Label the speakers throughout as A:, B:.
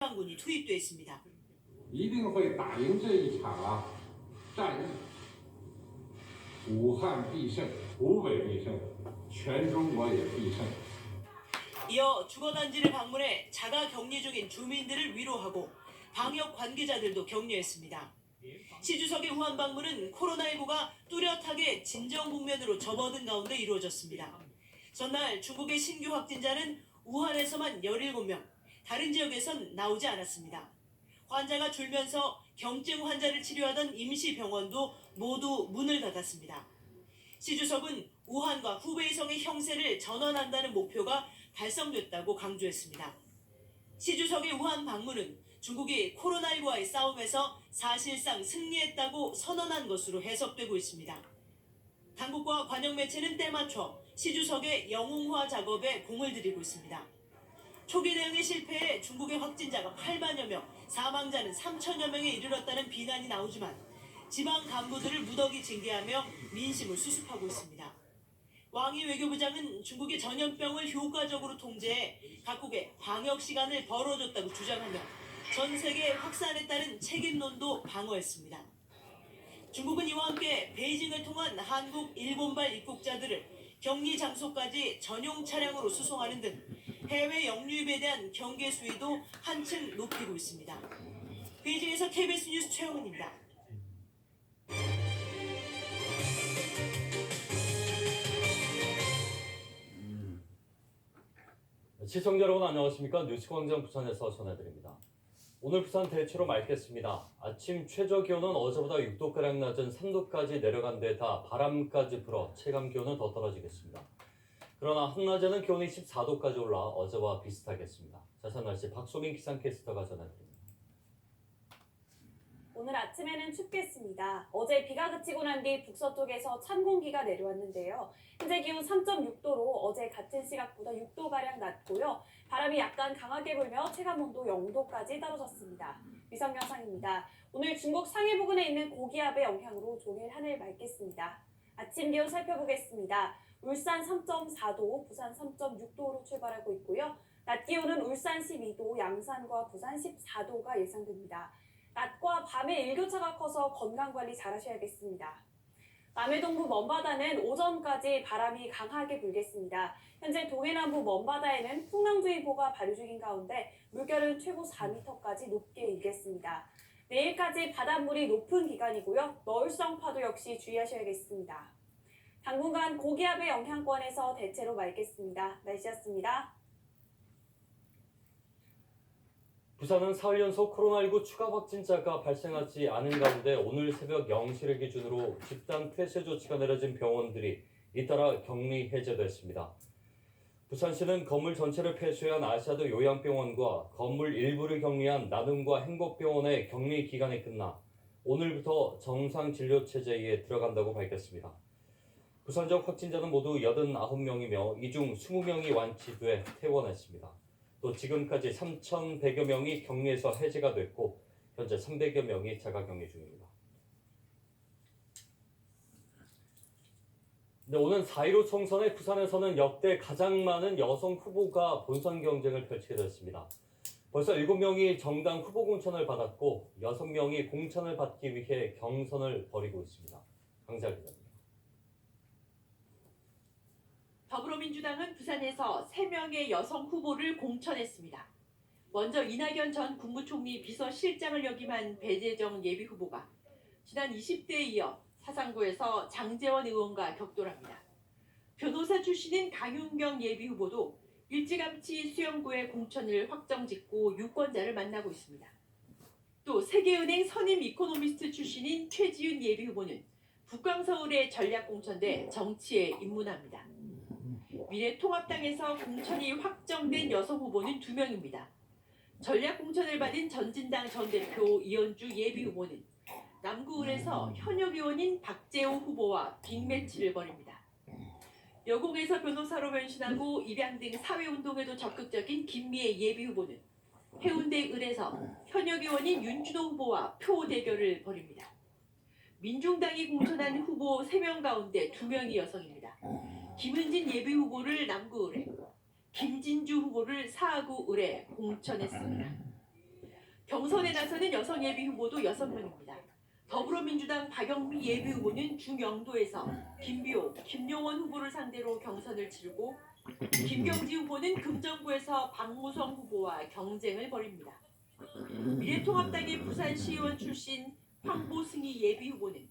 A: 군이 투입됐습니다.
B: 一定会打赢这一场战役。武汉必胜，湖北必胜，全中国也必胜。
A: 이어 주거단지를 방문해 자가 격리 중인 주민들을 위로하고 방역 관계자들도 격려했습니다. 시 주석의 우한 방문은 코로나19가 뚜렷하게 진정 국면으로 접어든 가운데 이루어졌습니다. 전날 중국의 신규 확진자는 우한에서만 17명, 다른 지역에선 나오지 않았습니다. 환자가 줄면서 경증 환자를 치료하던 임시병원도 모두 문을 닫았습니다. 시 주석은 우한과 후베이성의 형세를 전환한다는 목표가 달성됐다고 강조했습니다. 시 주석의 우한 방문은 중국이 코로나19와의 싸움에서 사실상 승리했다고 선언한 것으로 해석되고 있습니다. 당국과 관영 매체는 때맞춰 시 주석의 영웅화 작업에 공을 들이고 있습니다. 초기 대응에 실패해 중국의 확진자가 8만여 명, 사망자는 3천여 명에 이르렀다는 비난이 나오지만 지방 간부들을 무더기 징계하며 민심을 수습하고 있습니다. 왕이 외교부장은 중국의 전염병을 효과적으로 통제해 각국의 방역 시간을 벌어줬다고 주장하며 전 세계 확산에 따른 책임론도 방어했습니다. 중국은 이와 함께 베이징을 통한 한국, 일본발 입국자들을 격리 장소까지 전용 차량으로 수송하는 등 해외 영유입에 대한 경계 수위도 한층 높이고 있습니다. 베이징에서 KBS 뉴스 최영은입니다.
C: 시청자 여러분 안녕하십니까? 뉴스광장 부산에서 전해드립니다. 오늘 부산 대체로 맑겠습니다. 아침 최저 기온은 어제보다 6도가량 낮은 3도까지 내려간 데다 바람까지 불어 체감 기온은 더 떨어지겠습니다. 그러나 한낮에는 기온이 14도까지 올라 어제와 비슷하겠습니다. 자세한 날씨 박소민 기상캐스터가 전해드립니다.
D: 오늘 아침에는 춥겠습니다. 어제 비가 그치고 난 뒤 북서쪽에서 찬 공기가 내려왔는데요. 현재 기온 3.6도로 어제 같은 시각보다 6도가량 낮고요. 바람이 약간 강하게 불며 체감온도 0도까지 떨어졌습니다. 위성 영상입니다. 오늘 중국 상해 부근에 있는 고기압의 영향으로 종일 하늘 맑겠습니다. 아침 기온 살펴보겠습니다. 울산 3.4도, 부산 3.6도로 출발하고 있고요. 낮 기온은 울산 12도, 양산과 부산 14도가 예상됩니다. 낮과 밤에 일교차가 커서 건강관리 잘 하셔야겠습니다. 남해동부 먼바다는 오전까지 바람이 강하게 불겠습니다. 현재 동해남부 먼바다에는 풍랑주의보가 발효 중인 가운데 물결은 최고 4m까지 높게 일겠습니다. 내일까지 바닷물이 높은 기간이고요. 너울성 파도 역시 주의하셔야겠습니다. 당분간 고기압의 영향권에서 대체로 맑겠습니다. 날씨였습니다.
C: 부산은 사흘 연속 코로나19 추가 확진자가 발생하지 않은 가운데 오늘 새벽 0시를 기준으로 집단 폐쇄 조치가 내려진 병원들이 잇따라 격리 해제됐습니다. 부산시는 건물 전체를 폐쇄한 아시아드 요양병원과 건물 일부를 격리한 나눔과 행복병원의 격리 기간이 끝나 오늘부터 정상 진료 체제에 들어간다고 밝혔습니다. 부산적 확진자는 모두 89명이며 이 중 20명이 완치돼 퇴원했습니다. 또 지금까지 3,100여 명이 격리에서 해제가 됐고 현재 300여 명이 자가격리 중입니다. 오는 4.15 총선에 부산에서는 역대 가장 많은 여성 후보가 본선 경쟁을 펼치게 됐습니다. 벌써 7명이 정당 후보 공천을 받았고 6명이 공천을 받기 위해 경선을 벌이고 있습니다. 강자 기자입니다.
E: 더불어민주당은 부산에서 3명의 여성 후보를 공천했습니다. 먼저 이낙연 전 국무총리 비서실장을 역임한 배재정 예비후보가 지난 20대에 이어 사상구에서 장제원 의원과 격돌합니다. 변호사 출신인 강윤경 예비후보도 일찌감치 수영구의 공천을 확정짓고 유권자를 만나고 있습니다. 또 세계은행 선임 이코노미스트 출신인 최지윤 예비후보는 북광서울에 전략공천돼 정치에 입문합니다. 미래통합당에서 공천이 확정된 여성 후보는 2명입니다. 전략공천을 받은 전진당 전 대표 이현주 예비후보는 남구을에서 현역 의원인 박재호 후보와 빅매치를 벌입니다. 여공에서 변호사로 변신하고 입양 등 사회운동에도 적극적인 김미애 예비후보는 해운대 을에서 현역 의원인 윤준호 후보와 표 대결을 벌입니다. 민중당이 공천한 후보 3명 가운데 2명이 여성입니다. 김은진 예비후보를 남구을에, 김진주 후보를 사하구을에 공천했습니다. 경선에 나서는 여성 예비 후보도 6명입니다. 더불어민주당 박영미 예비 후보는 중영도에서 김비호, 김용원 후보를 상대로 경선을 치르고 김경지 후보는 금정구에서 박무성 후보와 경쟁을 벌입니다. 미래통합당의 부산시의원 출신 황보승희 예비 후보는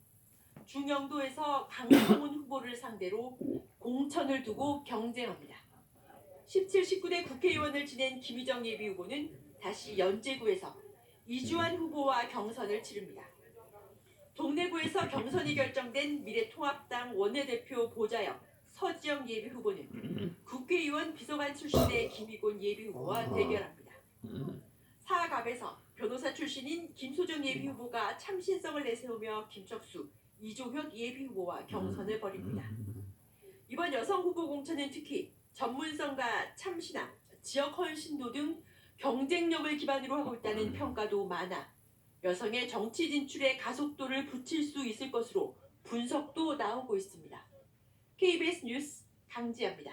E: 중영도에서 강성훈 후보를 상대로 공천을 두고 경쟁합니다. 17, 19대 국회의원을 지낸 김희정 예비 후보는 다시 연제구에서 이주환 후보와 경선을 치릅니다. 동래구에서 경선이 결정된 미래통합당 원내대표 보좌역 서지영 예비 후보는 국회의원 비서관 출신의 김희곤 예비 후보와 대결합니다. 사갑에서 변호사 출신인 김소정 예비 후보가 참신성을 내세우며 김척수, 이종혁 예비 후보와 경선을 벌입니다. 이번 여성 후보 공천은 특히 전문성과 참신함, 지역 헌신도 등 경쟁력을 기반으로 하고 있다는 평가도 많아 여성의 정치 진출에 가속도를 붙일 수 있을 것으로 분석도 나오고 있습니다. KBS 뉴스 강지아입니다.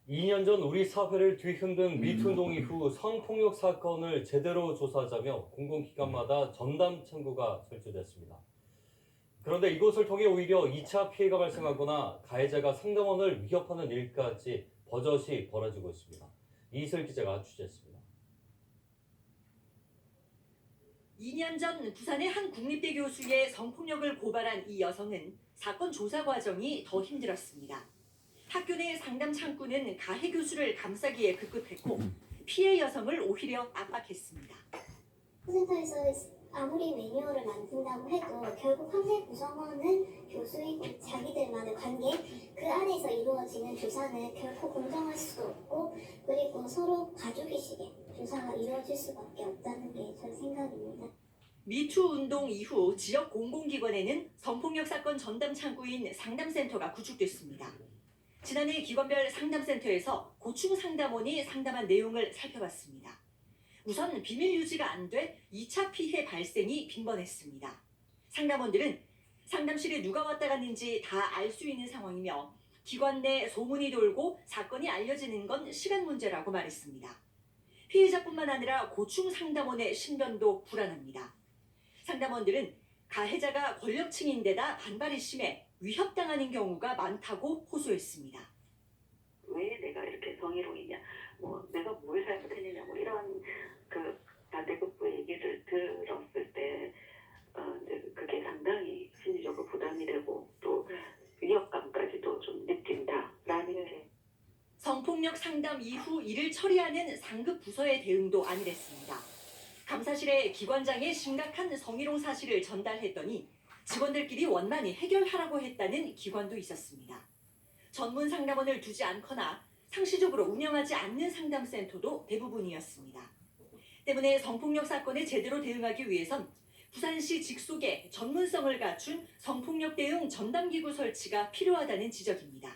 C: 2년 전 우리 사회를 뒤흔든 미투운동 이후 성폭력 사건을 제대로 조사하자며 공공기관마다 전담 창구가 설치됐습니다. 그런데 이곳을 통해 오히려 2차 피해가 발생하거나 가해자가 상담원을 위협하는 일까지 버젓이 벌어지고 있습니다. 이슬 기자가 취재했습니다.
F: 2년 전 부산의 한 국립대 교수의 성폭력을 고발한 이 여성은 사건 조사 과정이 더 힘들었습니다. 학교 내 상담 창구는 가해 교수를 감싸기에 급급했고 피해 여성을 오히려 압박했습니다.
G: 센터에서 아무리 매뉴얼을 만든다고 해도 결국 판매 구성원은 교수이고 자기들만의 관계 그 안에서 이루어지는 조사는 결코 공정할 수도 없고 그리고 서로 가족의식의 조사가 이루어질 수밖에 없다는 게 제 생각입니다.
F: 미투 운동 이후 지역 공공기관에는 성폭력 사건 전담 창구인 상담센터가 구축됐습니다. 지난해 기관별 상담센터에서 고충 상담원이 상담한 내용을 살펴봤습니다. 우선 비밀 유지가 안 돼 2차 피해 발생이 빈번했습니다. 상담원들은 상담실에 누가 왔다 갔는지 다 알 수 있는 상황이며 기관 내 소문이 돌고 사건이 알려지는 건 시간 문제라고 말했습니다. 피해자뿐만 아니라 고충 상담원의 신변도 불안합니다. 상담원들은 가해자가 권력층인데다 반발이 심해 위협당하는 경우가 많다고 호소했습니다.
H: 왜 내가 이렇게 성희롱이냐, 내가 뭘 잘못했느냐, 이런 반대급부 얘기를 들었을 때, 이제 그게 상당히 심리적으로 부담이 되고 또 위협감까지도 좀 느낀다라는 게.
F: 성폭력 상담 이후 이를 처리하는 상급 부서의 대응도 아니랬습니다. 감사실에 기관장의 심각한 성희롱 사실을 전달했더니 직원들끼리 원만히 해결하라고 했다는 기관도 있었습니다. 전문 상담원을 두지 않거나 상시적으로 운영하지 않는 상담센터도 대부분이었습니다. 때문에 성폭력 사건에 제대로 대응하기 위해선 부산시 직속에 전문성을 갖춘 성폭력 대응 전담기구 설치가 필요하다는 지적입니다.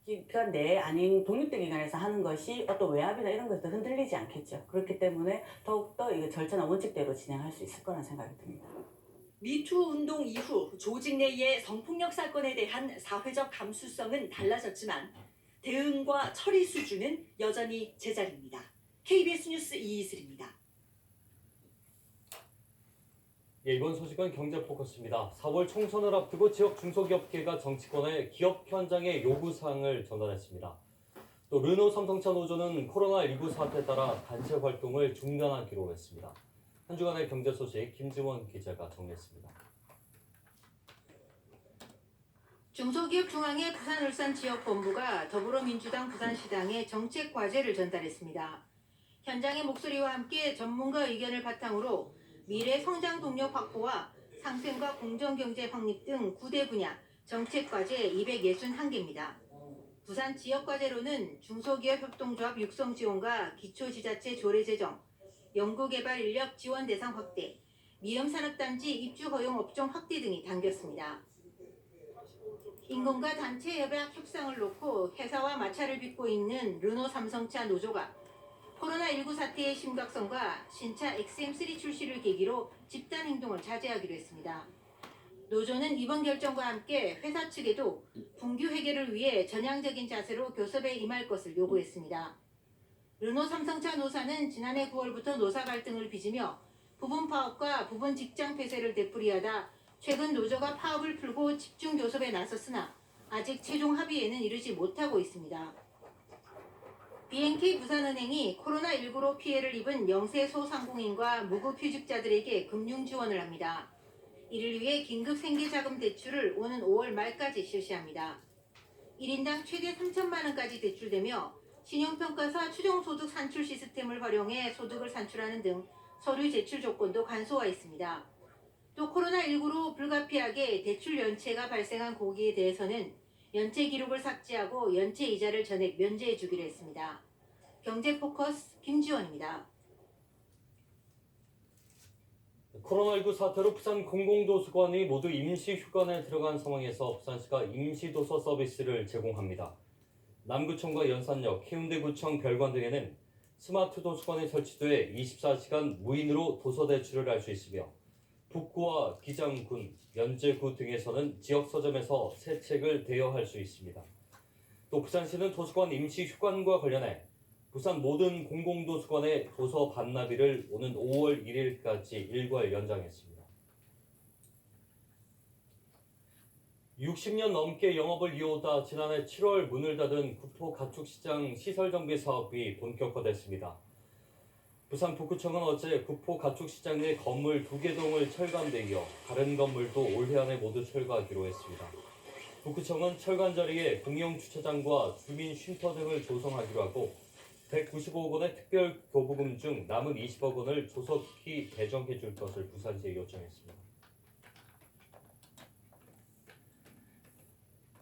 I: 기관 내 아닌 독립된 기관에서 하는 것이 어떤 외압이나 이런 것에도 흔들리지 않겠죠. 그렇기 때문에 더욱더 이거 절차나 원칙대로 진행할 수 있을 거라는 생각이 듭니다.
F: 미투 운동 이후 조직 내의 성폭력 사건에 대한 사회적 감수성은 달라졌지만 대응과 처리 수준은 여전히 제자리입니다. KBS 뉴스 이이슬입니다.
C: 예, 이번 소식은 경제포커스입니다. 4월 총선을 앞두고 지역 중소기업계가 정치권에 기업 현장의 요구사항을 전달했습니다. 또 르노 삼성차 노조는 코로나19 사태에 따라 단체 활동을 중단하기로 했습니다. 한 주간의 경제 소식 김지원 기자가 정리했습니다.
J: 중소기업 중앙회 부산-울산 지역본부가 더불어민주당 부산시당에 정책 과제를 전달했습니다. 현장의 목소리와 함께 전문가 의견을 바탕으로 미래 성장 동력 확보와 상생과 공정경제 확립 등 9대 분야 정책 과제 261개입니다. 부산 지역 과제로는 중소기업 협동조합 육성 지원과 기초지자체 조례 제정, 연구개발 인력 지원 대상 확대, 미음산업단지 입주 허용 업종 확대 등이 담겼습니다. 인권과 단체 협약 협상을 놓고 회사와 마찰을 빚고 있는 르노 삼성차 노조가 코로나19 사태의 심각성과 신차 XM3 출시를 계기로 집단 행동을 자제하기로 했습니다. 노조는 이번 결정과 함께 회사 측에도 분규 해결을 위해 전향적인 자세로 교섭에 임할 것을 요구했습니다. 르노 삼성차 노사는 지난해 9월부터 노사 갈등을 빚으며 부분 파업과 부분 직장 폐쇄를 되풀이하다 최근 노조가 파업을 풀고 집중 교섭에 나섰으나 아직 최종 합의에는 이르지 못하고 있습니다. BNK 부산은행이 코로나19로 피해를 입은 영세 소상공인과 무급휴직자들에게 금융 지원을 합니다. 이를 위해 긴급 생계자금 대출을 오는 5월 말까지 실시합니다. 1인당 최대 3천만 원까지 대출되며 신용평가사 추정소득 산출 시스템을 활용해 소득을 산출하는 등 서류 제출 조건도 간소화했습니다. 또 코로나19로 불가피하게 대출 연체가 발생한 고객에 대해서는 연체 기록을 삭제하고 연체 이자를 전액 면제해 주기로 했습니다. 경제포커스 김지원입니다.
C: 코로나19 사태로 부산 공공도서관이 모두 임시 휴관에 들어간 상황에서 부산시가 임시도서 서비스를 제공합니다. 남구청과 연산역, 해운대구청 별관 등에는 스마트 도서관이 설치돼 24시간 무인으로 도서 대출을 할 수 있으며 북구와 기장군, 연제구 등에서는 지역 서점에서 새 책을 대여할 수 있습니다. 또 부산시는 도서관 임시 휴관과 관련해 부산 모든 공공도서관의 도서 반납일을 오는 5월 1일까지 일괄 연장했습니다. 60년 넘게 영업을 이어오다 지난해 7월 문을 닫은 구포 가축시장 시설정비 사업이 본격화됐습니다. 부산 북구청은 어제 구포 가축시장 내 건물 2개 동을 철거한 데 이어 다른 건물도 올해 안에 모두 철거하기로 했습니다. 북구청은 철거한 자리에 공영 주차장과 주민 쉼터 등을 조성하기로 하고 195억 원의 특별 교부금 중 남은 20억 원을 조속히 배정해 줄 것을 부산시에 요청했습니다.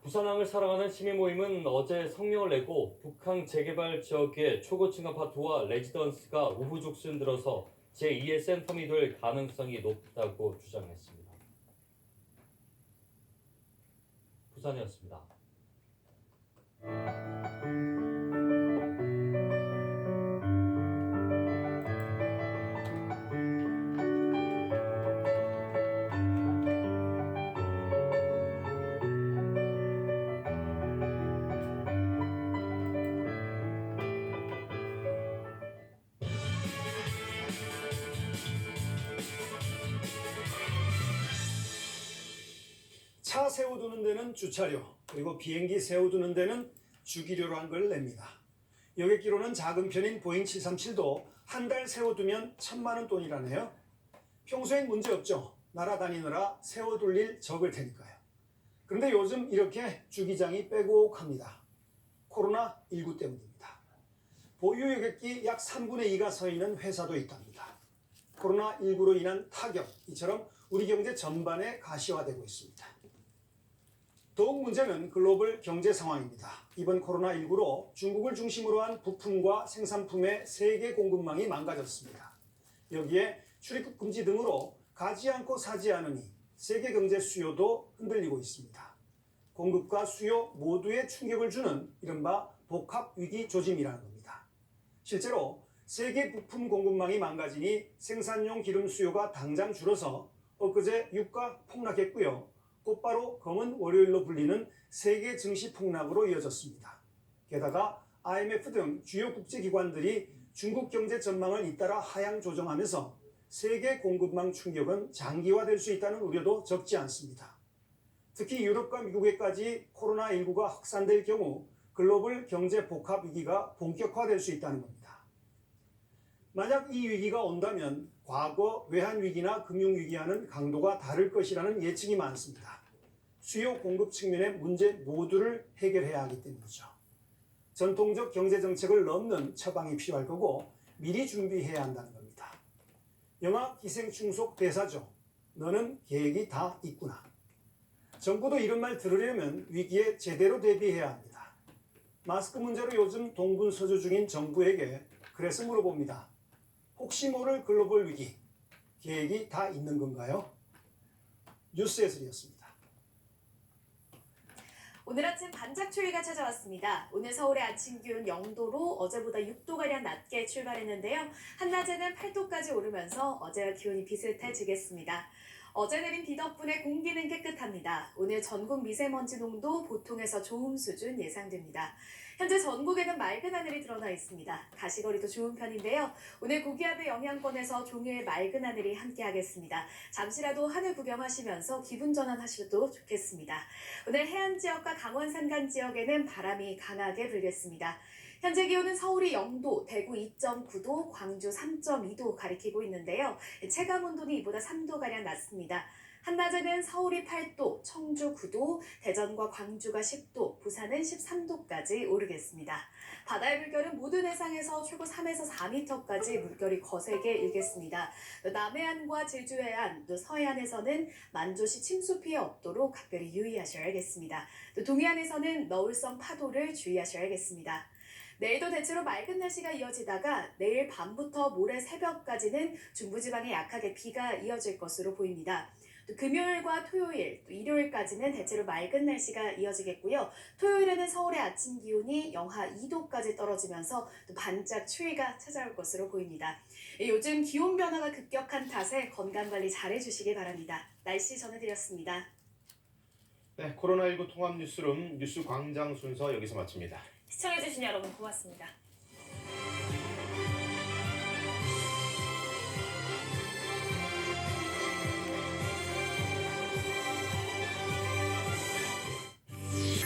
C: 부산항을 사랑하는 시민 모임은 어제 성명을 내고 북항 재개발 지역의 초고층 아파트와 레지던스가 우후죽순 들어서 제2의 센텀이 될 가능성이 높다고 주장했습니다. 부산이었습니다.
K: 차 세워두는 데는 주차료, 그리고 비행기 세워두는 데는 주기료라는 걸 냅니다. 여객기로는 작은 편인 보잉 737도 한 달 세워두면 1,000만 원 돈이라네요. 평소엔 문제 없죠. 날아다니느라 세워둘 일 적을 테니까요. 그런데 요즘 이렇게 주기장이 빼곡합니다. 코로나19 때문입니다. 보유 여객기 약 3분의 2가 서 있는 회사도 있답니다. 코로나19로 인한 타격, 이처럼 우리 경제 전반에 가시화되고 있습니다. 더욱 문제는 글로벌 경제 상황입니다. 이번 코로나19로 중국을 중심으로 한 부품과 생산품의 세계 공급망이 망가졌습니다. 여기에 출입국 금지 등으로 가지 않고 사지 않으니 세계 경제 수요도 흔들리고 있습니다. 공급과 수요 모두에 충격을 주는 이른바 복합위기 조짐이라는 겁니다. 실제로 세계 부품 공급망이 망가지니 생산용 기름 수요가 당장 줄어서 엊그제 유가 폭락했고요. 곧바로 검은 월요일로 불리는 세계 증시 폭락으로 이어졌습니다. 게다가 IMF 등 주요 국제기관들이 중국 경제 전망을 잇따라 하향 조정하면서 세계 공급망 충격은 장기화될 수 있다는 우려도 적지 않습니다. 특히 유럽과 미국에까지 코로나19가 확산될 경우 글로벌 경제 복합 위기가 본격화될 수 있다는 겁니다. 만약 이 위기가 온다면 과거 외환위기나 금융위기와는 강도가 다를 것이라는 예측이 많습니다. 수요 공급 측면의 문제 모두를 해결해야 하기 때문이죠. 전통적 경제정책을 넘는 처방이 필요할 거고 미리 준비해야 한다는 겁니다. 영화 기생충속 대사죠. 너는 계획이 다 있구나. 정부도 이런 말 들으려면 위기에 제대로 대비해야 합니다. 마스크 문제로 요즘 동분서주 중인 정부에게 그래서 물어봅니다. 혹시 모를 글로벌 위기, 계획이 다 있는 건가요? 뉴스 예슬이었습니다.
D: 오늘 아침 반짝 추위가 찾아왔습니다. 오늘 서울의 아침 기온 0도로 어제보다 6도가량 낮게 출발했는데요. 한낮에는 8도까지 오르면서 어제와 기온이 비슷해지겠습니다. 어제 내린 비 덕분에 공기는 깨끗합니다. 오늘 전국 미세먼지 농도 보통에서 좋음 수준 예상됩니다. 현재 전국에는 맑은 하늘이 드러나 있습니다. 가시거리도 좋은 편인데요. 오늘 고기압의 영향권에서 종일 맑은 하늘이 함께하겠습니다. 잠시라도 하늘 구경하시면서 기분 전환하셔도 좋겠습니다. 오늘 해안 지역과 강원 산간 지역에는 바람이 강하게 불겠습니다. 현재 기온은 서울이 0도, 대구 2.9도, 광주 3.2도 가리키고 있는데요. 체감 온도는 이보다 3도가량 낮습니다. 한낮에는 서울이 8도, 청주 9도, 대전과 광주가 10도, 부산은 13도까지 오르겠습니다. 바다의 물결은 모든 해상에서 최고 3에서 4m까지 물결이 거세게 일겠습니다. 남해안과 제주해안, 또 서해안에서는 만조시 침수 피해 없도록 각별히 유의하셔야겠습니다. 또 동해안에서는 너울성 파도를 주의하셔야겠습니다. 내일도 대체로 맑은 날씨가 이어지다가 내일 밤부터 모레 새벽까지는 중부지방에 약하게 비가 이어질 것으로 보입니다. 또 금요일과 토요일, 또 일요일까지는 대체로 맑은 날씨가 이어지겠고요. 토요일에는 서울의 아침 기온이 영하 2도까지 떨어지면서 또 반짝 추위가 찾아올 것으로 보입니다. 요즘 기온 변화가 급격한 탓에 건강관리 잘해주시기 바랍니다. 날씨 전해드렸습니다.
L: 네, 코로나19 통합 뉴스룸 뉴스 광장 순서 여기서 마칩니다.
D: 시청해주신 여러분 고맙습니다.